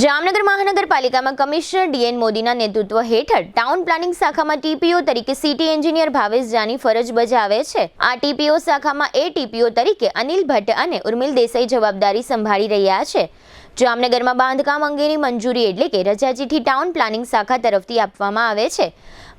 જામનગર મહાનગરપાલિકામાં commissioner DN મોદીના નેતૃત્વ હેઠળ ટાઉન પ્લાનિંગ શાખામાં ટીપીઓ તરીકે સિટી એન્જિનિયર ભાવેશ જાની ફરજ બજાવે છે. આ ટીપીઓ શાખામાં ટીપીઓ તરીકે અનિલ ભટ્ટ અને ઉર્મિલ દેસાઈ જવાબદારી સંભાળી રહ્યા છે. જામનગરમાં બાંધકામ અંગેની મંજૂરી એટલે કે રજા ચિઠ્ઠી ટાઉન પ્લાનિંગ શાખા તરફથી આપવામાં આવે છે.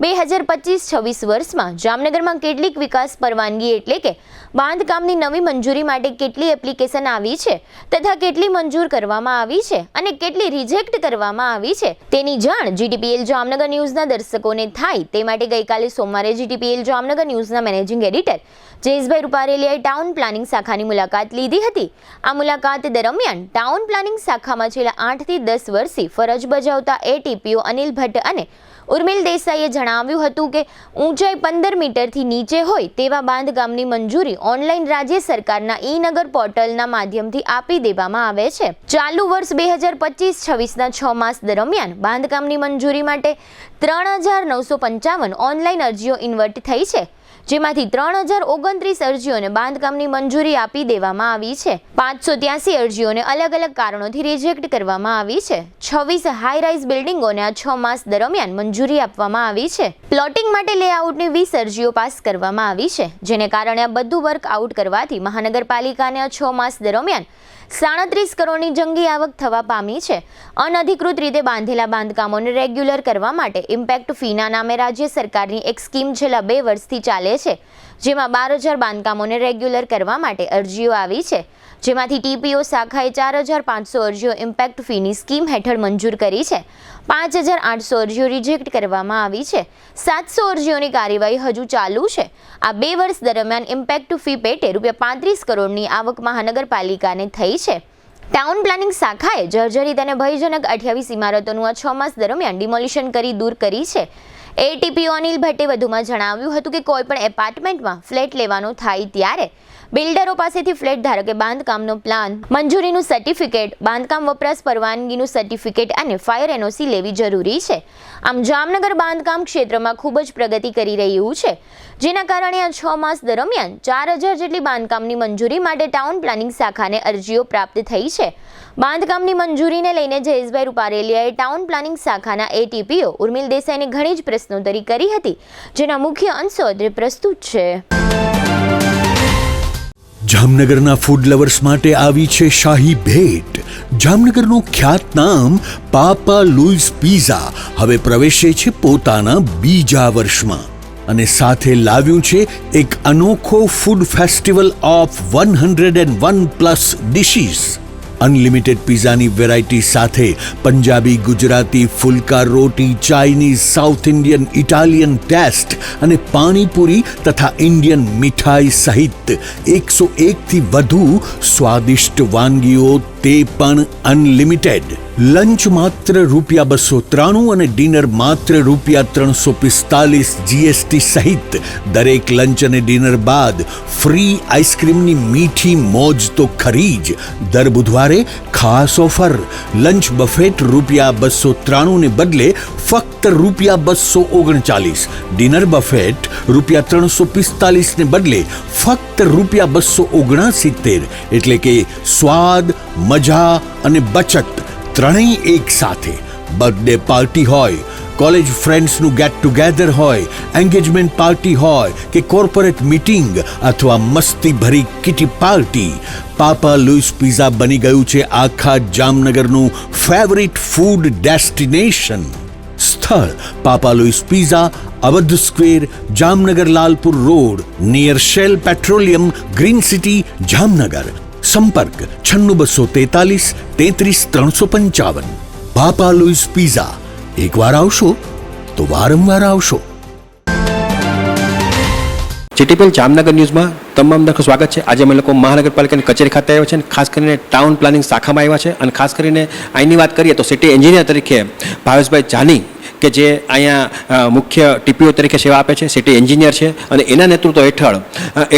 2025-26 વર્ષમાં જામનગરમાં કેટલીક વિકાસ પરવાનગી એટલે કે બાંધકામની નવી મંજૂરી માટે કેટલી એપ્લિકેશન આવી છે તથા કેટલી મંજૂર કરવામાં આવી છે અને કેટલી રિજેક્ટ કરવામાં આવી છે તેની જાણ જીટીપીએલ જામનગર ન્યૂઝના દર્શકોને થાય તે માટે ગઈકાલે સોમવારે જીટીપીએલ જામનગર ન્યૂઝના મેનેજિંગ એડિટર જયેશભાઈ રૂપારેલિયાએ ટાઉન પ્લાનિંગ શાખાની મુલાકાત લીધી હતી. આ મુલાકાત દરમિયાન ટાઉન પ્લાનિંગ શાખામાં છેલ્લા 8 થી 10 વર્ષથી ફરજ બજાવતા ટીપીઓ અનિલ ભટ્ટ અને ઉર્મિલ દેસાઈએ જણાવ્યું હતું કે ઊંચાઈ 15 મીટરથી નીચે હોય તેવા બાંધકામની મંજૂરી ઓનલાઈન રાજ્ય સરકારના ઈ-નગર પોર્ટલના માધ્યમથી આપી દેવામાં આવે છે. ચાલુ વર્ષ 2025-26ના 6 માસ દરમિયાન બાંધકામની મંજૂરી માટે 3955 ઓનલાઈન અરજીઓ ઇન્વર્ટ થઈ છે, જેમાંથી 3029 અરજીઓને બાંધકામની મંજૂરી આપી દેવામાં આવી છે. 583 અરજીઓને અલગ અલગ કારણોથી રિજેક્ટ કરવામાં આવી છે. 26 હાઈ રાઇઝ બિલ્ડિંગોને આ 6 માસ દરમિયાન મંજૂરી આપવામાં આવી છે. પ્લોટિંગ માટે લેઆઉટની 20 અરજીઓ પાસ કરવામાં આવી છે, જેને કારણે આ બધું વર્ક આઉટ કરવાથી મહાનગરપાલિકાને આ 6 માસ દરમિયાન 37 કરોડની જંગી આવક થવા પામી છે. અનધિકૃત રીતે બાંધેલા બાંધકામોને રેગ્યુલર કરવા માટે ઇમ્પેક્ટ ફીના નામે રાજ્ય સરકારની એક સ્કીમ છેલ્લા 2 વર્ષથી ચાલે છે, જેમાં 12,000 બાંધકામોને રેગ્યુલર કરવા માટે અરજીઓ આવી છે, જેમાંથી ટીપીઓ શાખાએ 4,500 અરજીઓ ઇમ્પેક્ટ ફીની સ્કીમ હેઠળ મંજૂર કરી છે. 5,800 અરજીઓ રિજેક્ટ કરવામાં આવી છે. 700 અરજીઓની કાર્યવાહી હજુ ચાલુ છે. આ 2 વર્ષ દરમિયાન ઇમ્પેક્ટ ફી પેટે ₹35 કરોડની આવક મહાનગરપાલિકાને થઈ છે. ટાઉન પ્લાનિંગ શાખાએ જર્જરિત અને ભયજનક 28 ઇમારતોનું આ 6 માસ દરમિયાન ડિમોલિશન કરી દૂર કરી છે. ટીપીઓ અનિલ ભટ્ટે વધુમાં જણાવ્યું હતું કે કોઈપણ એપાર્ટમેન્ટમાં ફ્લેટ લેવાનો થાય ત્યારે બિલ્ડરો પાસેથી ફ્લેટ ધારકે બાંધકામનો પ્લાન, મંજૂરીનું સર્ટિફિકેટ, બાંધકામ વપરાશ પરવાનગીનું સર્ટિફિકેટ અને ફાયર એનઓસી લેવી જરૂરી છે. આમ જામનગર બાંધકામ ક્ષેત્રમાં ખૂબ જ પ્રગતિ કરી રહ્યું છે, જેના કારણે આ 6 માસ દરમિયાન 4,000 જેટલી બાંધકામની મંજૂરી માટે ટાઉન પ્લાનિંગ શાખાને અરજીઓ પ્રાપ્ત થઈ છે. બાંધકામની મંજૂરીને લઈને જયેશભાઈ રૂપારેલિયાએ ટાઉન પ્લાનિંગ શાખાના ટીપીઓ ઉર્મિલ દેસાઈને ઘણી જ પ્રશ્નોત્તરી કરી હતી, જેના મુખ્ય અંશો પ્રસ્તુત છે. જામનગરના ફૂડ લવર્સ માટે આવી છે શાહી ભેટ. જામનગરનું ખ્યાતનામ પાપા લુઈસ પિઝા હવે પ્રવેશે છે પોતાના બીજા વર્ષમાં અને સાથે લાવ્યું છે એક અનોખો food festival of 101+ dishes. Unlimited પિઝાની વેરાયટી સાથે પંજાબી, ગુજરાતી, ફુલકા રોટી, Chinese, South Indian, Italian taste અને પાણીપુરી તથા ઇન્ડિયન મીઠાઈ સહિત 101થી વધુ સ્વાદિષ્ટ વાનગીઓ, તે પણ અનલિમિટેડ. લંચ માત્ર ₹293 અને ડિનર માત્ર ₹345 જીએસટી સહિત દરેક લંચ અને ડિનર બાદ ફ્રી આઈસ્ક્રીમની મીઠી મોજ તો ખરી જ. દર બુધવારે ખાસ ઓફર. લંચ બફેટ ₹293 ને બદલે ફક્ત ₹239, ડિનર બફેટ ₹345 ને બદલે ફક્ત ₹269. એટલે કે સ્વાદ, મજા અને બચત ત્રણેય એક સાથે. બર્થડે પાર્ટી હોય, કોલેજ ફ્રેન્ડ્સનું ગેટ ટુગેધર હોય, એન્ગેજમેન્ટ પાર્ટી હોય કે કોર્પોરેટ મીટિંગ અથવા મસ્તી ભરી kitty party, Papa Louis pizza બની ગયું છે આખા જામનગરનું ફેવરિટ ફૂડ ડેસ્ટિનેશન. સ્થળ Papa Louis pizza, Awadh square, Jamnagar Lalpur road, near Shell petroleum, green city, Jamnagar. સંપર્ક 96 243 33 355. Papa Louis pizza. એકવાર આવશો તો વારંવાર આવશો. જીટીપીએલ જામનગર ન્યૂઝમાં તમામ દર્શકો સ્વાગત છે. આજે અમે લોકો મહાનગરપાલિકાની કચેરી ખાતે આવ્યા છે અને ખાસ કરીને ટાઉન પ્લાનિંગ શાખામાં આવ્યા છે અને ખાસ કરીને અહીંની વાત કરીએ તો સિટી એન્જિનિયર તરીકે ભાવેશભાઈ જાની કે જે અહીંયા મુખ્ય ટીપીઓ તરીકે સેવા આપે છે, સિટી એન્જિનિયર છે, અને એના નેતૃત્વ હેઠળ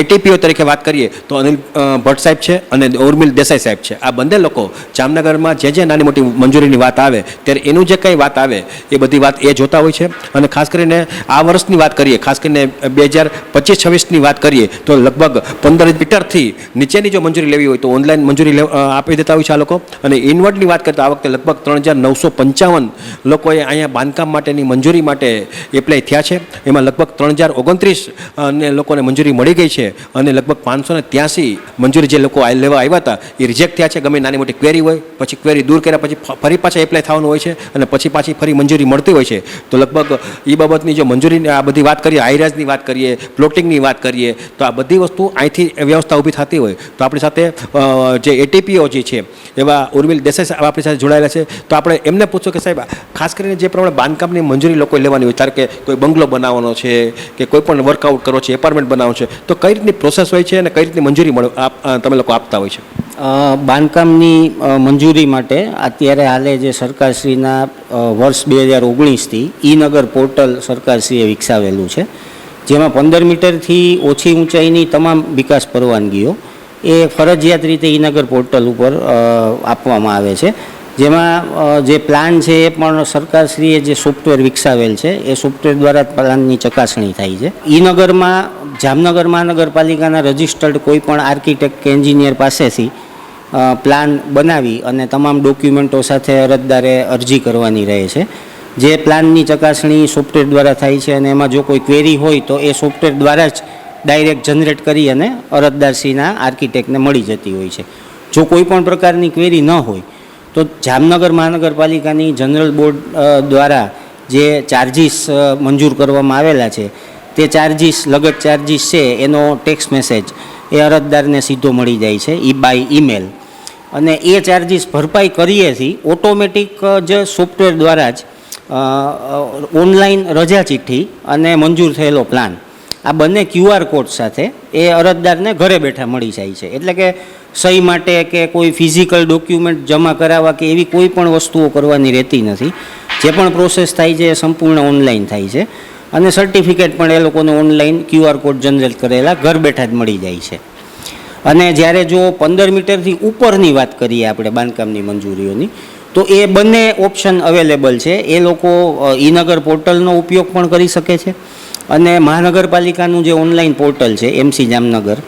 એટીપીઓ તરીકે વાત કરીએ તો અનિલ ભટ્ટ સાહેબ છે અને ઉર્મિલ દેસાઈ સાહેબ છે. આ બંને લોકો જામનગરમાં જે નાની મોટી મંજૂરીની વાત આવે ત્યારે એનું જે કંઈ વાત આવે એ બધી વાત એ જોતા હોય છે. અને ખાસ કરીને આ વર્ષની વાત કરીએ, ખાસ કરીને 2025-26ની વાત કરીએ તો લગભગ 15 મીટરથી નીચેની જો મંજૂરી લેવી હોય તો ઓનલાઈન મંજૂરી આપી દેતા હોય છે આ લોકો. અને ઇનવર્ડની વાત કરીએ તો આ વખતે લગભગ 3955 લોકોએ અહીંયા બાંધકામ માટેની મંજૂરી માટે એપ્લાય થયા છે. એમાં લગભગ 3029 ને લોકોને મંજૂરી મળી ગઈ છે અને લગભગ 583 મંજૂરી જે લોકો લેવા આવ્યા હતા એ રિજેક્ટ થયા છે. ગમે નાની મોટી ક્વેરી હોય પછી ક્વેરી દૂર કર્યા પછી ફરી પાછા એપ્લાય થવાનું હોય છે અને પછી પાછી ફરી મંજૂરી મળતી હોય છે. તો લગભગ એ બાબતની જો મંજૂરીની આ બધી વાત કરીએ, હાઈરાઇઝની વાત કરીએ, પ્લોટિંગની વાત કરીએ તો આ બધી વસ્તુ અહીંથી વ્યવસ્થા ઊભી થતી હોય તો આપણી સાથે જે એટીપીઓ જે છે એવા ઉર્મિલ દેસાઈ સાહેબ આપણી સાથે જોડાયેલા છે. તો આપણે એમને પૂછ્યું કે સાહેબ ખાસ કરીને જે પ્રમાણે બાંધકામની મંજૂરી લોકો લેવાની હોય, ધારો કે કોઈ બંગલો બનાવવાનો છે કે કોઈ પણ વર્કઆઉટ કરો છે, એપાર્ટમેન્ટ બનાવવાનો છે, તો કઈ રીતની પ્રોસેસ હોય છે અને કઈ રીતની મંજૂરી તમે લોકો આપતા હોય છે? બાંધકામની મંજૂરી માટે અત્યારે હાલે જે સરકારશ્રીના વર્ષ 2019થી ઈ-નગર પોર્ટલ સરકારશ્રીએ વિકસાવેલું છે, જેમાં 15 મીટરથી ઓછી ઊંચાઈની તમામ વિકાસ પરવાનગીઓ એ ફરજિયાત રીતે ઈ-નગર પોર્ટલ ઉપર આપવામાં આવે છે. જેમાં જે પ્લાન છે એ પણ સરકારશ્રીએ જે સોફ્ટવેર વિકસાવેલ છે એ સોફ્ટવેર દ્વારા પ્લાનની ચકાસણી થાય છે. ઈ-નગરમાં જામનગર મહાનગરપાલિકાના રજિસ્ટર્ડ કોઈ પણ આર્કિટેક્ટ કે એન્જિનિયર પાસેથી પ્લાન બનાવી અને તમામ ડોક્યુમેન્ટો સાથે અરજદારે અરજી કરવાની રહે છે. જે પ્લાનની ચકાસણી સોફ્ટવેર દ્વારા થાય છે અને એમાં જો કોઈ ક્વેરી હોય તો એ સોફ્ટવેર દ્વારા જ ડાયરેક્ટ જનરેટ કરી અને અરજદારશ્રીના આર્કિટેક્ટને મળી જતી હોય છે. જો કોઈ પણ પ્રકારની ક્વેરી ન હોય તો જામનગર મહાનગરપાલિકાની જનરલ બોર્ડ દ્વારા જે ચાર્જિસ મંજૂર કરવામાં આવેલા છે તે ચાર્જિસ, લગત ચાર્જિસ છે એનો ટેક્સ્ટ મેસેજ એ અરજદારને સીધો મળી જાય છે બાય ઈમેલ. અને એ ચાર્જિસ ભરપાઈ કરીએથી ઓટોમેટિક જ સોફ્ટવેર દ્વારા જ ઓનલાઈન રજા ચિઠ્ઠી અને મંજૂર થયેલો પ્લાન આ બંને QR કોડ સાથે એ અરજદારને ઘરે બેઠા મળી જાય છે. એટલે કે સહી માટે કે કોઈ ફિઝિકલ ડોક્યુમેન્ટ જમા કરાવવા કે એવી કોઈ પણ વસ્તુઓ કરવાની રહેતી નથી. જે પણ પ્રોસેસ થાય છે એ સંપૂર્ણ ઓનલાઈન થાય છે અને સર્ટિફિકેટ પણ એ લોકોને ઓનલાઈન QR કોડ જનરેટ કરેલા ઘર બેઠા જ મળી જાય છે. અને જ્યારે જો 15 મીટરથી ઉપરની વાત કરીએ આપણે બાંધકામની મંજૂરીઓની તો એ બંને ઓપ્શન અવેલેબલ છે. એ લોકો ઈ-નગર પોર્ટલનો ઉપયોગ પણ કરી શકે છે અને મહાનગરપાલિકાનું જે ઓનલાઈન પોર્ટલ છે MC જામનગર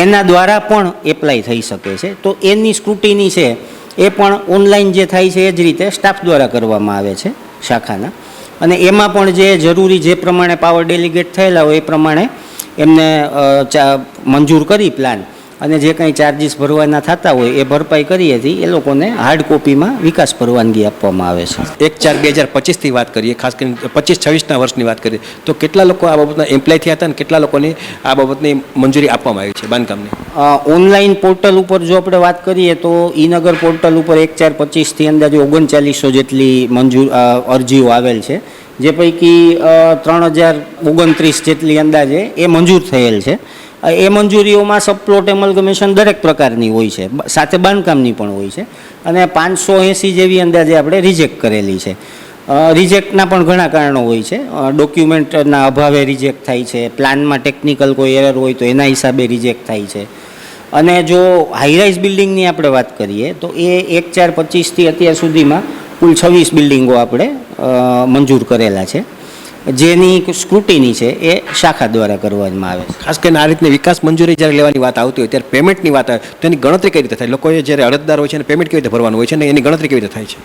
એના દ્વારા પણ એપ્લાય થઈ શકે છે. તો એની સ્ક્રુટિની છે એ પણ ઓનલાઈન જે થાય છે એ જ રીતે સ્ટાફ દ્વારા કરવામાં આવે છે શાખાના. અને એમાં પણ જે જરૂરી જે પ્રમાણે પાવર ડેલિગેટ થયેલા હોય એ પ્રમાણે એમને મંજૂર કરી પ્લાન અને જે કંઈ ચાર્જિસ ભરવાના થતા હોય એ ભરપાઈ કરીએથી એ લોકોને હાર્ડ કોપીમાં વિકાસ પરવાનગી આપવામાં આવે છે. 1/4/2025થી વાત કરીએ, ખાસ કરીને 25-26ના વર્ષની વાત કરીએ તો કેટલા લોકો આ બાબતના એમ્પ્લોય થયા હતા અને કેટલા લોકોની આ બાબતની મંજૂરી આપવામાં આવી છે બાંધકામની? ઓનલાઈન પોર્ટલ ઉપર જો આપણે વાત કરીએ તો ઈ-નગર પોર્ટલ ઉપર 1/4/25થી અંદાજે 3900 જેટલી અરજીઓ આવેલ છે, જે પૈકી 3029 જેટલી અંદાજે એ મંજૂર થયેલ છે. એ મંજૂરીઓમાં સબપ્લોટ એમલ્ગમેશન દરેક પ્રકારની હોય છે, સાથે બાંધકામની પણ હોય છે અને 580 જેવી અંદાજે આપણે રિજેક્ટ કરેલી છે. રિજેક્ટના પણ ઘણા કારણો હોય છે. ડોક્યુમેન્ટના અભાવે રિજેક્ટ થાય છે, પ્લાનમાં ટેકનિકલ કોઈ એરર હોય તો એના હિસાબે રિજેક્ટ થાય છે. અને જો હાઈરાઇઝ બિલ્ડિંગની આપણે વાત કરીએ તો એ 1/4/25થી અત્યાર સુધીમાં કુલ 26 બિલ્ડિંગો આપણે મંજૂર કરેલા છે, જેની સ્ક્રુટિની છે એ શાખા દ્વારા કરવામાં આવે છે. ખાસ કરીને આ રીતની વિકાસ મંજૂરી જ્યારે લેવાની વાત આવતી હોય ત્યારે પેમેન્ટની વાત આવે તો એની ગણતરી કઈ રીતે થાય? લોકોએ જ્યારે અરજદાર હોય છે અને પેમેન્ટ કેવી રીતે ભરવાનું હોય છે અને એની ગણતરી કેવી રીતે થાય છે?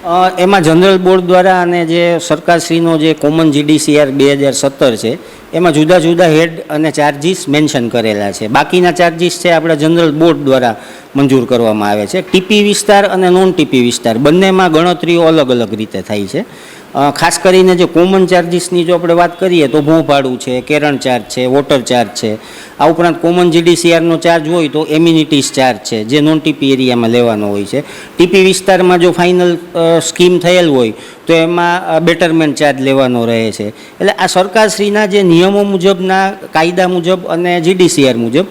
એમાં જનરલ બોર્ડ દ્વારા અને જે સરકારશ્રીનો જે કોમન GDCR 2017 છે એમાં જુદા જુદા હેડ અને ચાર્જિસ મેન્શન કરેલા છે. બાકીના ચાર્જિસ છે આપણા જનરલ બોર્ડ દ્વારા મંજૂર કરવામાં આવે છે. ટીપી વિસ્તાર અને નોન ટીપી વિસ્તાર બંનેમાં ગણતરીઓ અલગ અલગ રીતે થાય છે. ખાસ કરીને જે કોમન ચાર્જિસની જો આપણે વાત કરીએ તો ભૂ ભાડું છે, કેરણ ચાર્જ છે, વોટર ચાર્જ છે. આ ઉપરાંત કોમન GDCRનો ચાર્જ હોય તો એમ્યુનિટીઝ ચાર્જ છે જે નોન ટીપી એરિયામાં લેવાનો હોય છે. ટીપી વિસ્તારમાં જો ફાઇનલ સ્કીમ થયેલ હોય તો એમાં બેટરમેન્ટ ચાર્જ લેવાનો રહે છે. એટલે આ સરકારશ્રીના જે નિયમો મુજબના કાયદા મુજબ અને GDCR મુજબ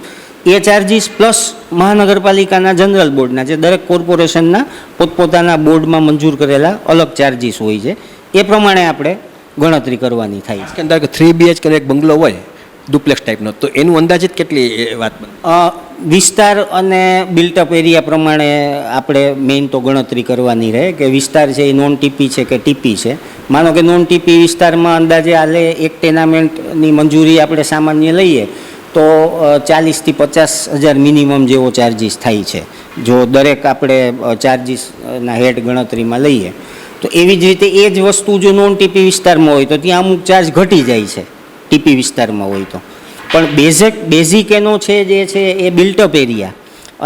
એ ચાર્જિસ પ્લસ મહાનગરપાલિકાના જનરલ બોર્ડના જે દરેક કોર્પોરેશનના પોતપોતાના બોર્ડમાં મંજૂર કરેલા અલગ ચાર્જિસ હોય છે એ પ્રમાણે આપણે ગણતરી કરવાની થાય છે. કે અંદર 3 BHK નો એક બંગલો હોય ડુપ્લેક્સ ટાઈપનો, તો એનું અંદાજિત કેટલી એ વાત બને? વિસ્તાર અને બિલ્ટઅપ એરિયા પ્રમાણે આપણે મેઇન તો ગણતરી કરવાની રહે કે વિસ્તાર છે એ નોન ટીપી છે કે ટીપી છે. માનો કે નોન ટીપી વિસ્તારમાં અંદાજે હાલે એક ટેનામેન્ટની મંજૂરી આપણે સામાન્ય લઈએ તો 40,000 થી 50,000 મિનિમમ જેવો ચાર્જિસ થાય છે જો દરેક આપણે ચાર્જિસના હેડ ગણતરીમાં લઈએ. તો એવી જ રીતે એ જ વસ્તુ જો નોન ટીપી વિસ્તારમાં હોય તો ત્યાં અમુક ચાર્જ ઘટી જાય છે ટીપી વિસ્તારમાં હોય તો. પણ બેઝિક એનો છે જે છે એ બિલ્ટઅપ એરિયા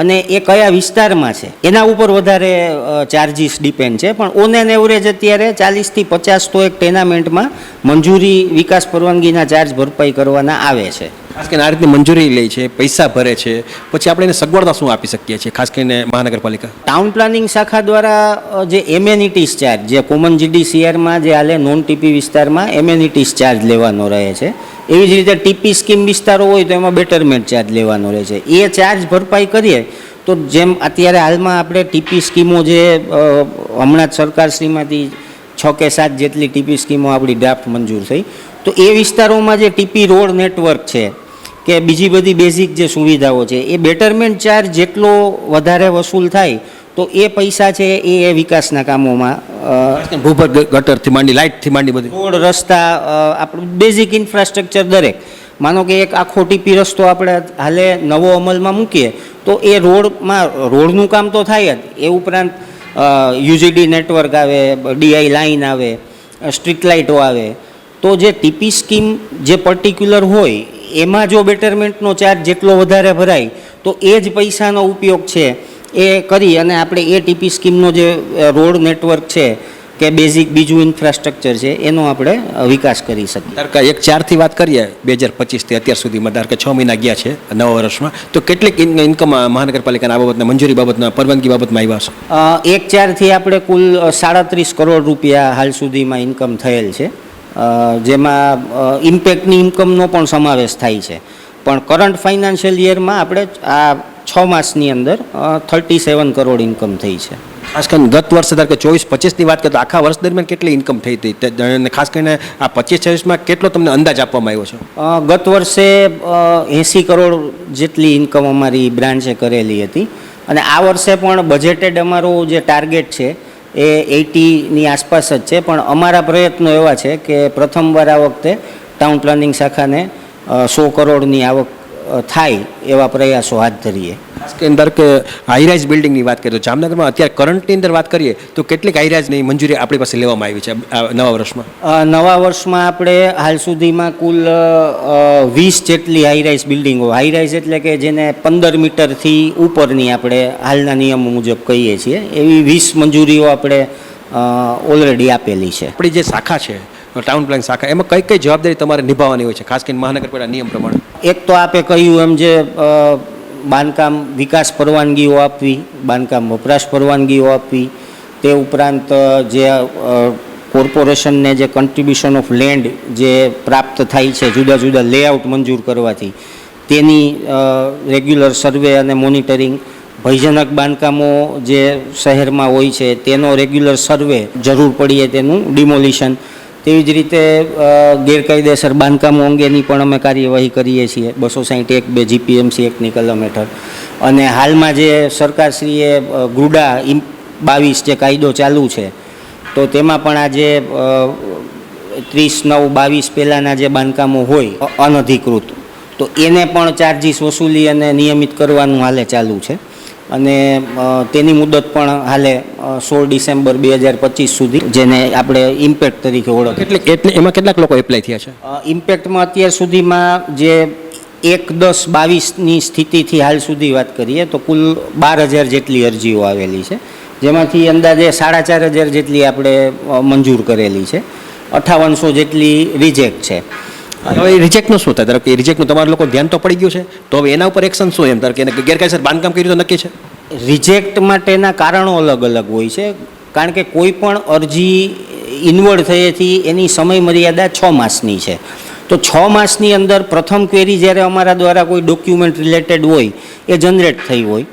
અને એ કયા વિસ્તારમાં છે એના ઉપર વધારે ચાર્જિસ ડિપેન્ડ છે. પણ ઓન એન એવરેજ અત્યારે 40,000 થી 50,000 તો એક ટેનામેન્ટમાં મંજૂરી વિકાસ પરવાનગીના ચાર્જ ભરપાઈ કરવાના આવે છે. ખાસ કરીને આ રીતની મંજૂરી લે છે, પૈસા ભરે છે, પછી આપણે એને સગવડતા શું આપી શકીએ છીએ ખાસ કરીને મહાનગરપાલિકા? ટાઉન પ્લાનિંગ શાખા દ્વારા જે એમેનિટીઝ ચાર્જ જે કોમન GDCRમાં જે હાલે નોન ટીપી વિસ્તારમાં એમેનિટીઝ ચાર્જ લેવાનો રહે છે, એવી જ રીતે ટીપી સ્કીમ વિસ્તારો હોય તો એમાં બેટરમેન્ટ ચાર્જ લેવાનો રહે છે. એ ચાર્જ ભરપાઈ કરીએ તો જેમ અત્યારે હાલમાં આપણે ટીપી સ્કીમો જે હમણાં જ સરકારશ્રીમાંથી 6 કે 7 જેટલી ટીપી સ્કીમો આપણી ડ્રાફ્ટ મંજૂર થઈ, તો એ વિસ્તારોમાં જે ટીપી રોડ નેટવર્ક છે કે બીજી બધી બેઝિક જે સુવિધાઓ છે એ બેટરમેન્ટ ચાર્જ જેટલો વધારે વસૂલ થાય તો એ પૈસા છે એ વિકાસના કામોમાં ભૂગર્ભ ગટરથી માંડી લાઇટથી માંડી બધી રોડ રસ્તા આપણું બેઝિક ઇન્ફ્રાસ્ટ્રક્ચર દરેક માનો કે એક આખો ટીપી રસ્તો આપણે હાલે નવો અમલમાં મૂકીએ તો એ રોડનું કામ તો થાય જ, એ ઉપરાંત UGD નેટવર્ક આવે, DI લાઇન આવે, સ્ટ્રીટ લાઇટો આવે. તો જે ટીપી સ્કીમ જે પર્ટિક્યુલર હોય એમાં જો બેટરમેન્ટનો ચાર્જ જેટલો વધારે ભરાય તો એ જ પૈસાનો ઉપયોગ છે એ કરી અને આપણે એ ટીપી સ્કીમનો જે રોડ નેટવર્ક છે કે બેઝિક બીજું ઇન્ફ્રાસ્ટ્રક્ચર છે એનો આપણે વિકાસ કરી શકીએ. ધારો કે 1/4 થી વાત કરીએ 2025 થી અત્યાર સુધીમાં, ધારો કે 6 મહિના ગયા છે નવા વર્ષમાં, તો કેટલીક ઇન્કમ મહાનગરપાલિકાના આ બાબતના મંજૂરી બાબતના પરવાનગી બાબતમાં આવ્યા છે? 1/4 થી આપણે કુલ 37 કરોડ રૂપિયા હાલ સુધીમાં ઇન્કમ થયેલ છે, જેમાં ઇમ્પેક્ટની ઇન્કમનો પણ સમાવેશ થાય છે. પણ કરંટ ફાઇનાન્શિયલ યરમાં આપણે આ 6 માસની અંદર 37 કરોડ ઇન્કમ થઈ છે. ખાસ કરીને ગત વર્ષે ધારો કે 24-25ની વાત કરીએ તો આખા વર્ષ દરમિયાન કેટલી ઇન્કમ થઈ હતી, અને ખાસ કરીને આ 25-26માં કેટલો તમને અંદાજ આપવામાં આવ્યો છે? ગત વર્ષે 80 કરોડ જેટલી ઇન્કમ અમારી બ્રાન્ચે કરેલી હતી અને આ વર્ષે પણ બજેટેડ અમારો જે ટાર્ગેટ છે એ 80ની આસપાસ જ છે. પણ અમારા પ્રયત્નો એવા છે કે પ્રથમવાર આ વખતે ટાઉન પ્લાનિંગ શાખાને 100 કરોડની આવક થાય એવા પ્રયાસો હાથ ધરીએ. ખાસ કરીને ધારો કે હાઈરાઇઝ બિલ્ડિંગની વાત કરીએ તો જામનગરમાં અત્યારે કરંટની અંદર વાત કરીએ તો કેટલીક હાઈરાઇઝની મંજૂરી આપણી પાસે લેવામાં આવી છે નવા વર્ષમાં? નવા વર્ષમાં આપણે હાલ સુધીમાં કુલ 20 જેટલી હાઈરાઇઝ બિલ્ડિંગો, હાઈરાઇઝ એટલે કે જેને 15 મીટરથી ઉપરની આપણે હાલના નિયમો મુજબ કહીએ છીએ, એવી 20 મંજૂરીઓ આપણે ઓલરેડી આપેલી છે. આપણી જે શાખા છે ટાઉન પ્લાનિંગ શાખા, એમાં કઈ કઈ જવાબદારી તમારે નિભાવવાની હોય છે ખાસ કરીને મહાનગરપાલિકા નિયમ પ્રમાણે? એક તો આપે કહ્યું એમ જે બાંધકામ વિકાસ પરવાનગીઓ આપવી, બાંધકામ વપરાશ પરવાનગીઓ આપવી, તે ઉપરાંત જે કોર્પોરેશનને જે કન્ટ્રીબ્યુશન ઓફ લેન્ડ જે પ્રાપ્ત થાય છે જુદા જુદા લેઆઉટ મંજૂર કરવાથી તેની રેગ્યુલર સર્વે અને મોનિટરિંગ, ભયજનક બાંધકામો જે શહેરમાં હોય છે તેનો રેગ્યુલર સર્વે, જરૂર પડીએ તેનું ડિમોલિશન. તેવી જ રીતે ગેરકાયદેસર બાંધકામો અંગેની પણ અમે કાર્યવાહી કરીએ છીએ 261(2) GPMC એક્ટની કલમ હેઠળ. અને હાલમાં જે સરકારશ્રીએ ગુડા 22 જે કાયદો ચાલુ છે તો તેમાં પણ આજે 30/9/22 પહેલાંના જે બાંધકામો હોય અનધિકૃત તો એને પણ ચાર્જિસ વસૂલી અને નિયમિત કરવાનું હાલે ચાલુ છે. અને તેની મુદત પણ હાલે 16 ડિસેમ્બર 2025 સુધી, જેને આપણે ઇમ્પેક્ટ તરીકે ઓળખીએ. એટલે એમાં કેટલાક લોકો એપ્લાય થયા છે? ઇમ્પેક્ટમાં અત્યાર સુધીમાં જે 1/10/22ની સ્થિતિથી હાલ સુધી વાત કરીએ તો કુલ 12,000 જેટલી અરજીઓ આવેલી છે, જેમાંથી અંદાજે 4,500 જેટલી આપણે મંજૂર કરેલી છે, 5800 જેટલી રિજેક્ટ છે. હવે રિજેક્ટનું શું થાય? ધારો કે રિજેક્ટનું તમારા લોકો ધ્યાન તો પડી ગયું છે, તો હવે એના ઉપર એક્શન શું? એમ ધારો કે એને ગેરકાયદેસર બાંધકામ કર્યું તો નક્કી છે. રિજેક્ટ માટેના કારણો અલગ અલગ હોય છે, કારણ કે કોઈ પણ અરજી ઇન્વોલ્વ થયેથી એની સમય મર્યાદા 6 માસની છે. તો 6 માસની અંદર પ્રથમ ક્વેરી જ્યારે અમારા દ્વારા કોઈ ડોક્યુમેન્ટ રિલેટેડ હોય એ જનરેટ થઈ હોય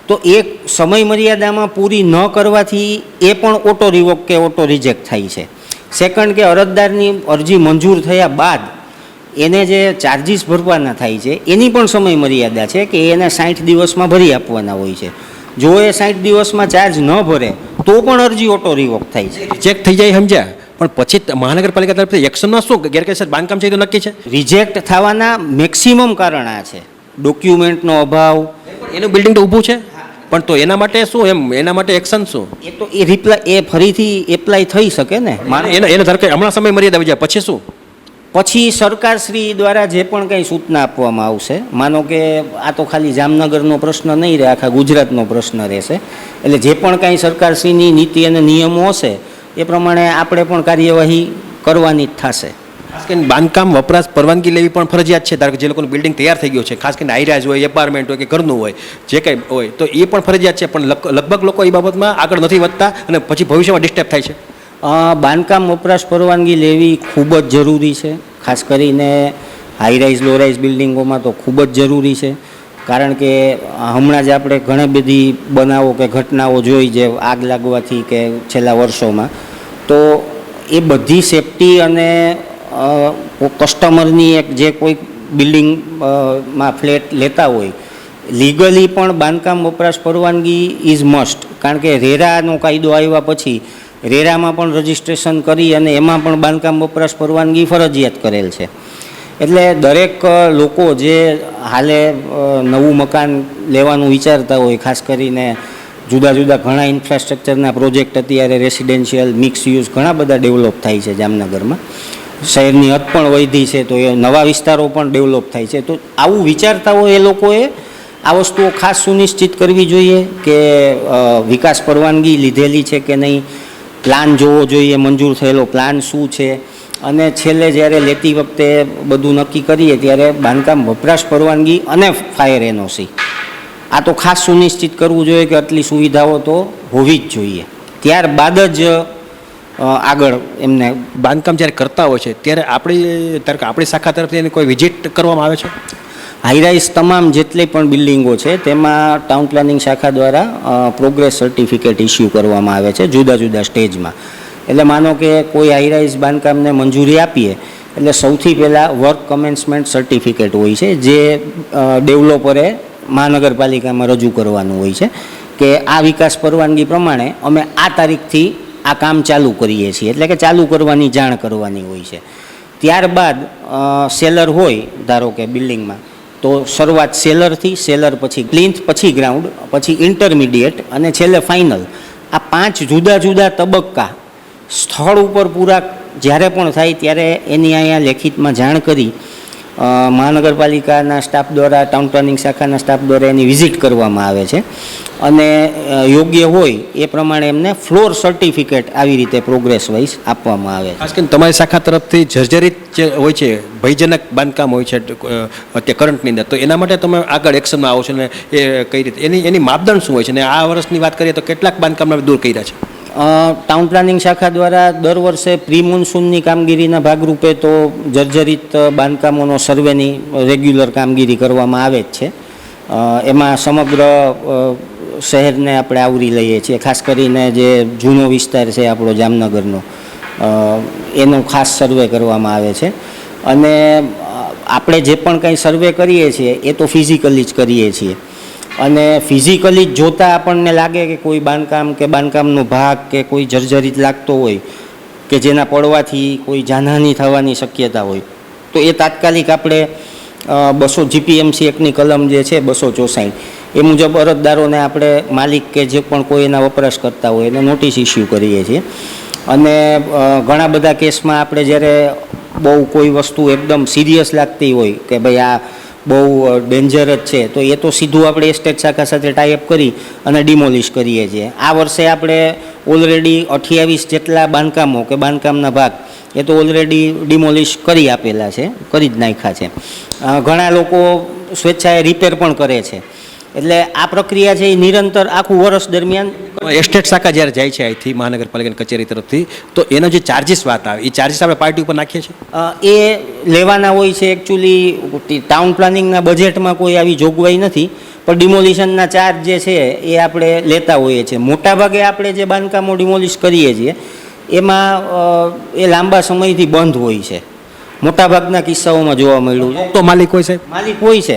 તો એ સમય મર્યાદામાં પૂરી ન કરવાથી એ પણ ઓટો રિવોક કે ઓટો રિજેક્ટ થાય છે. સેકન્ડ કે અરજદારની અરજી મંજૂર થયા બાદ એને જે ચાર્જિસ ભરવાના થાય છે એની પણ સમય મર્યાદા છે કે એને 60 દિવસમાં ભરી આપવાના હોય છે. જો એ 60 દિવસમાં ચાર્જ ન ભરે તો પણ અરજી ઓટો રિવોક થાય છે. રિજેક્ટ થઈ જાય સમજ્યા, પણ પછી મહાનગરપાલિકા તરફથી એક્શનમાં શું ગેરકાયદેસર બાંધકામ છે એ તો નક્કી છે. રિજેક્ટ થવાના મેક્સિમમ કારણ આ છે, ડોક્યુમેન્ટનો અભાવ. એનું બિલ્ડિંગ તો ઊભું છે, પણ તો એના માટે શું એના માટે એક્શન શું? એ તો એ ફરીથી એપ્લાય થઈ શકે ને. એને ધારો કે હમણાં સમય મર્યાદા આવી જાય પછી શું? પછી સરકારશ્રી દ્વારા જે પણ કંઈ સૂચના આપવામાં આવશે, માનો કે આ તો ખાલી જામનગરનો પ્રશ્ન નહીં રહે, આખા ગુજરાતનો પ્રશ્ન રહેશે. એટલે જે પણ કાંઈ સરકારશ્રીની નીતિ અને નિયમો હશે એ પ્રમાણે આપણે પણ કાર્યવાહી કરવાની જ થશે. ખાસ કરીને બાંધકામ વપરાશ પરવાનગી લેવી પણ ફરજિયાત છે. ધારો કે જે લોકોનું બિલ્ડિંગ તૈયાર થઈ ગયું છે, ખાસ કરીને હાઈરાઇઝ હોય, એપાર્ટમેન્ટ હોય કે ઘરનું હોય, જે કંઈ હોય તો એ પણ ફરજિયાત છે. પણ લગભગ લોકો એ બાબતમાં આગળ નથી વધતા અને પછી ભવિષ્યમાં ડિસ્ટર્બ થાય છે. બાંધકામ વપરાશ પરવાનગી લેવી ખૂબ જ જરૂરી છે. ખાસ કરીને હાઈરાઇઝ લોરાઇઝ બિલ્ડિંગોમાં તો ખૂબ જ જરૂરી છે. કારણ કે હમણાં જ આપણે ઘણી બધી બનાવો કે ઘટનાઓ જોઈ જે આગ લાગવાથી કે છેલ્લા વર્ષોમાં, તો એ બધી સેફટી અને કસ્ટમરની એક જે કોઈ બિલ્ડિંગમાં ફ્લેટ લેતા હોય, લીગલી પણ બાંધકામ વપરાશ પરવાનગી ઇઝ મસ્ટ. કારણ કે રેરાનો કાયદો આવ્યા પછી રેરામાં પણ રજિસ્ટ્રેશન કરી અને એમાં પણ બાંધકામ વપરાશ પરવાનગી ફરજિયાત કરેલ છે. એટલે દરેક લોકો જે હાલે નવું મકાન લેવાનું વિચારતા હોય, ખાસ કરીને જુદા જુદા ઘણા ઇન્ફ્રાસ્ટ્રક્ચરના પ્રોજેક્ટ અત્યારે રેસિડેન્શિયલ મિક્સ યુઝ ઘણા બધા ડેવલપ થાય છે જામનગરમાં. શહેરની હદ પણ વધી છે, તો એ નવા વિસ્તારો પણ ડેવલપ થાય છે. તો આવું વિચારતા હોય એ લોકોએ આ વસ્તુઓ ખાસ સુનિશ્ચિત કરવી જોઈએ કે વિકાસ પરવાનગી લીધેલી છે કે નહીં, પ્લાન જોવો જોઈએ, મંજૂર થયેલો પ્લાન શું છે, અને છેલ્લે જ્યારે લેતી વખતે બધું નક્કી કરીએ ત્યારે બાંધકામ વપરાશ પરવાનગી અને ફાયર એનઓસી આ તો ખાસ સુનિશ્ચિત કરવું જોઈએ કે આટલી સુવિધાઓ તો હોવી જ જોઈએ. ત્યારબાદ જ આગળ એમને બાંધકામ જ્યારે કરતા હોય છે ત્યારે આપણી શાખા તરફથી એની કોઈ વિઝિટ કરવામાં આવે છે? હાઈરાઇઝ તમામ જેટલી પણ બિલ્ડિંગો છે તેમાં ટાઉન પ્લાનિંગ શાખા દ્વારા પ્રોગ્રેસ સર્ટિફિકેટ ઇસ્યુ કરવામાં આવે છે જુદા જુદા સ્ટેજમાં. એટલે માનો કે કોઈ હાઈરાઇઝ બાંધકામને મંજૂરી આપીએ એટલે સૌથી પહેલાં વર્ક કમેન્સમેન્ટ સર્ટિફિકેટ હોય છે જે ડેવલપરે મહાનગરપાલિકામાં રજૂ કરવાનું હોય છે કે આ વિકાસ પરવાનગી પ્રમાણે અમે આ તારીખથી આ કામ ચાલુ કરીએ છીએ, એટલે કે ચાલુ કરવાની જાણ કરવાની હોય છે. ત્યારબાદ સેલર હોય ધારો કે બિલ્ડિંગમાં, તો શરૂઆત સેલરથી, સેલર પછી પ્લિન્થ, પછી ગ્રાઉન્ડ, પછી ઇન્ટરમીડિયેટ અને છેલ્લે ફાઇનલ. આ 5 જુદા જુદા તબક્કા સ્થળ ઉપર પૂરા જ્યારે પણ થાય ત્યારે એની અહીંયા લેખિતમાં જાણ કરી મહાનગરપાલિકાના સ્ટાફ દ્વારા, ટાઉન પ્લાનિંગ શાખાના સ્ટાફ દ્વારા એની વિઝિટ કરવામાં આવે છે અને યોગ્ય હોય એ પ્રમાણે એમને ફ્લોર સર્ટિફિકેટ આવી રીતે પ્રોગ્રેસ વાઇઝ આપવામાં આવે છે. ખાસ કરીને તમારી શાખા તરફથી જર્જરિત જે હોય છે, ભયજનક બાંધકામ હોય છે અત્યારે કરંટની અંદર, તો એના માટે તમે આગળ એક્શનમાં આવો છો ને એ કઈ રીતે એની માપદંડ શું હોય છે? ને આ વર્ષની વાત કરીએ તો કેટલાક બાંધકામને દૂર કર્યા છે? ટાઉન પ્લાનિંગ શાખા દ્વારા દર વર્ષે પ્રી મોન્સૂનની કામગીરીના ભાગરૂપે તો જર્જરિત બાંધકામોનો સર્વેની રેગ્યુલર કામગીરી કરવામાં આવે જ છે. એમાં સમગ્ર શહેરને આપણે આવરી લઈએ છીએ. ખાસ કરીને જે જૂનો વિસ્તાર છે આપણો જામનગરનો, એનો ખાસ સર્વે કરવામાં આવે છે. અને આપણે જે પણ કંઈ સર્વે કરીએ છીએ એ તો ફિઝિકલી જ કરીએ છીએ અને ફિઝિકલી જ જોતાં આપણને લાગે કે કોઈ બાંધકામ કે બાંધકામનો ભાગ કે કોઈ જર્જરિત લાગતો હોય કે જેના પડવાથી કોઈ જાનહાનિ થવાની શક્યતા હોય, તો એ તાત્કાલિક આપણે 200 GPMC એક્ટની કલમ જે છે 264 એ મુજબ અરજદારોને આપણે માલિક કે જે પણ કોઈ એના વપરાશ કરતા હોય એને નોટિસ ઇસ્યુ કરીએ છીએ. અને ઘણા બધા કેસમાં આપણે જ્યારે બહુ કોઈ વસ્તુ એકદમ સિરિયસ લાગતી હોય કે ભાઈ આ બહુ ડેન્જર જ છે, તો એ તો સીધું આપણે એસ્ટેટ શાખા સાથે ટાઈઅપ કરી અને ડિમોલિશ કરીએ છીએ. આ વર્ષે આપણે ઓલરેડી 28 જેટલા બાંધકામો કે બાંધકામના ભાગ એ તો ઓલરેડી ડિમોલિશ કરી આપેલા છે, કરી જ નાખ્યા છે. ઘણા લોકો સ્વેચ્છાએ રિપેર પણ કરે છે. એટલે આ પ્રક્રિયા છે એ નિરંતર આખું વર્ષ દરમિયાન. એસ્ટેટ શાખા જ્યારે જાય છે અહીંથી મહાનગરપાલિકાની કચેરી તરફથી, તો એનો જે ચાર્જિસ વાત આવે એ ચાર્જિસ આપણે પાર્ટી ઉપર નાખીએ છીએ? એ લેવાના હોય છે. એકચ્યુઅલી ટાઉન પ્લાનિંગના બજેટમાં કોઈ આવી જોગવાઈ નથી, પણ ડિમોલિશનના ચાર્જ જે છે એ આપણે લેતા હોઈએ છીએ. મોટાભાગે આપણે જે બાંધકામો ડિમોલિશ કરીએ છીએ એમાં એ લાંબા સમયથી બંધ હોય છે. મોટાભાગના કિસ્સાઓમાં જોવા મળ્યું છે. તો માલિક હોય સાહેબ?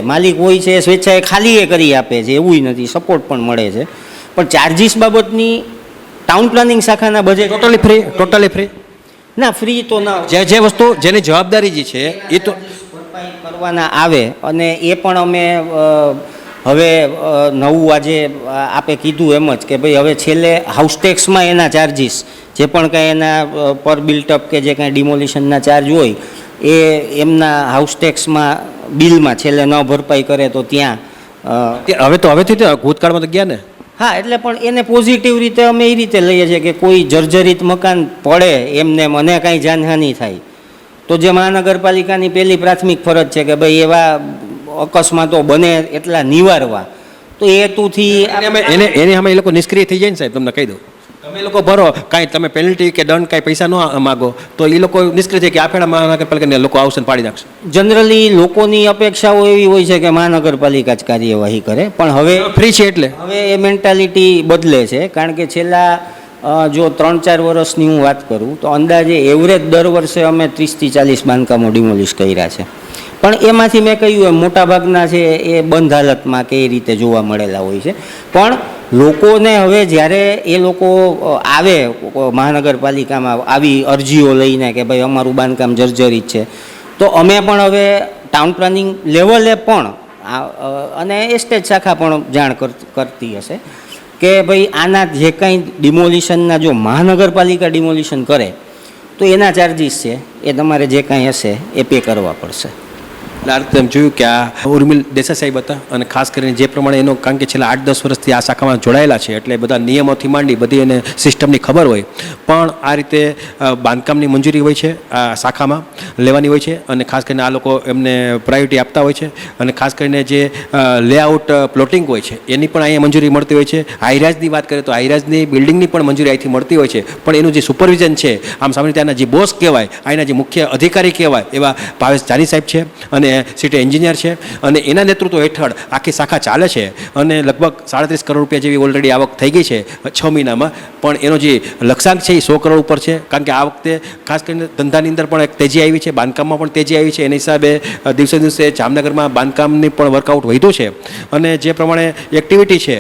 માલિક હોય છે, સ્વેચ્છાએ ખાલી એ કરી આપે છે, એવું નથી, સપોર્ટ પણ મળે છે. પણ ચાર્જિસ બાબતની ટાઉન પ્લાનિંગ શાખાના બજેટ ટોટલી ફ્રી ના, ફ્રી તો ના. જે વસ્તુ જેની જવાબદારી જે છે એ તો ભરપાઈ કરવાના આવે, અને એ પણ અમે હવે નવું આજે આપે કીધું એમ જ કે ભાઈ હવે છેલ્લે હાઉસ ટેક્સમાં એના ચાર્જિસ જે પણ કાંઈ એના પર બિલ્ટઅપ કે જે કાંઈ ડિમોલિશનના ચાર્જ હોય એ એમના હાઉસ ટેક્સમાં બિલમાં છેલ્લે ન ભરપાઈ કરે તો ત્યાં હવેથી તો ભૂતકાળમાં તો ગયા ને. હા, એટલે પણ એને પોઝિટિવ રીતે અમે એ રીતે લઈએ છીએ કે કોઈ જર્જરિત મકાન પડે એમને મને કાંઈ જાનહાનિ થાય તો જે મહાનગરપાલિકાની પહેલી પ્રાથમિક ફરજ છે કે ભાઈ એવા અકસ્માતો બને એટલા નિવારવા. તો એ હેતુથી એને અમે એ લોકો નિષ્ક્રિય થઈ જાય ને સાહેબ, તમને કહી દઉં. તમે લોકો ભરો કાંઈ તમે પેનલ્ટી કે દંડ કાંઈ પૈસા ન માગો તો એ લોકો નિષ્ક્રિય છે કે આપેલા મહાનગરપાલિકાને લોકો આવશે ને પાડી નાખશે. જનરલી લોકોની અપેક્ષાઓ એવી હોય છે કે મહાનગરપાલિકા જ કાર્યવાહી કરે, પણ હવે ફ્રી છે એટલે હવે એ મેન્ટાલિટી બદલે છે. કારણ કે છેલ્લા જો 3-4 વર્ષની હું વાત કરું તો અંદાજે એવરેજ દર વર્ષે અમે 30 થી 40 બાંધકામો ડિમોલિશ કર્યા છે. પણ એમાંથી મેં કહ્યું એમ મોટાભાગના છે એ બંધ હાલતમાં કે એ રીતે જોવા મળેલા હોય છે. પણ લોકોને હવે જ્યારે એ લોકો આવે મહાનગરપાલિકામાં આવી અરજીઓ લઈને કે ભાઈ અમારું બાંધકામ જર્જરિત છે, તો અમે પણ હવે ટાઉન પ્લાનિંગ લેવલે પણ અને એસ્ટેટ શાખા પણ જાણ કરતી હશે કે ભાઈ આના જે કાંઈ ડિમોલિશનના જો મહાનગરપાલિકા ડિમોલિશન કરે તો એના ચાર્જિસ છે એ તમારે જે કાંઈ હશે એ પે કરવા પડશે. આ રીતે તમે જોયું કે આ ઉર્મિલ દેસાઈ સાહેબ હતા, અને ખાસ કરીને જે પ્રમાણે એનો કારણ કે છેલ્લા 8-10 વર્ષથી આ શાખામાં જોડાયેલા છે એટલે બધા નિયમોથી માંડી બધી એને સિસ્ટમની ખબર હોય. પણ આ રીતે બાંધકામની મંજૂરી હોય છે આ શાખામાં લેવાની હોય છે, અને ખાસ કરીને આ લોકો એમને પ્રાયોરિટી આપતા હોય છે. અને ખાસ કરીને જે લેઆઉટ પ્લોટિંગ હોય છે એની પણ અહીંયા મંજૂરી મળતી હોય છે. હાઈરાઇઝની વાત કરીએ તો હાઈરાઇઝની બિલ્ડિંગની પણ મંજૂરી અહીંથી મળતી હોય છે. પણ એનું જે સુપરવિઝન છે આમ સામાન્ય ત્યાંના જે બોસ કહેવાય, અહીંના જે મુખ્ય અધિકારી કહેવાય એવા ભાવેશ જાની સાહેબ છે, અને સિટી એન્જિનિયર છે, અને એના નેતૃત્વ હેઠળ આખી શાખા ચાલે છે. અને લગભગ 37 કરોડ રૂપિયા જેવી ઓલરેડી આવક થઈ ગઈ છે 6 મહિનામાં. પણ એનો જે લક્ષ્યાંક છે એ 100 કરોડ ઉપર છે. કારણ કે આ વખતે ખાસ કરીને ધંધાની અંદર પણ એક તેજી આવી છે, બાંધકામમાં પણ તેજી આવી છે. એના હિસાબે દિવસે દિવસે જામનગરમાં બાંધકામની પણ વર્કઆઉટ વધ્યું છે. અને જે પ્રમાણે એક્ટિવિટી છે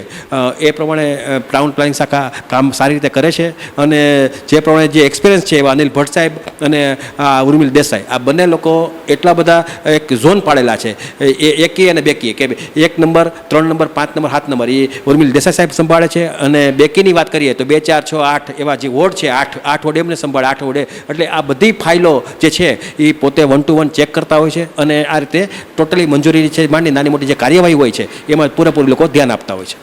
એ પ્રમાણે ટાઉન પ્લાનિંગ શાખા કામ સારી રીતે કરે છે. અને જે પ્રમાણે જે એક્સપિરિયન્સ છે એવા અનિલ ભટ્ટ સાહેબ અને ઉર્મિલ દેસાઈ આ બંને લોકો એટલા બધા એક ઝોન પાડેલા છે એ એકી અને બેકી, કે 1 નંબર 3 નંબર 5 નંબર 7 નંબર એ ઉર્મિલ દેસાઈ સાહેબ સંભાળે છે. અને બેકીની વાત કરીએ તો 2, 4, 6, 8 એવા જે વોર્ડ છે 8 વોર્ડ એમને સંભાળે 8 વોર્ડે. એટલે આ બધી ફાઇલો જે છે એ પોતે 1 to 1 ચેક કરતા હોય છે. અને આ રીતે ટોટલી મંજૂરી છે માંડી નાની મોટી જે કાર્યવાહી હોય છે એમાં પૂરેપૂરું લોકો ધ્યાન આપતા હોય છે.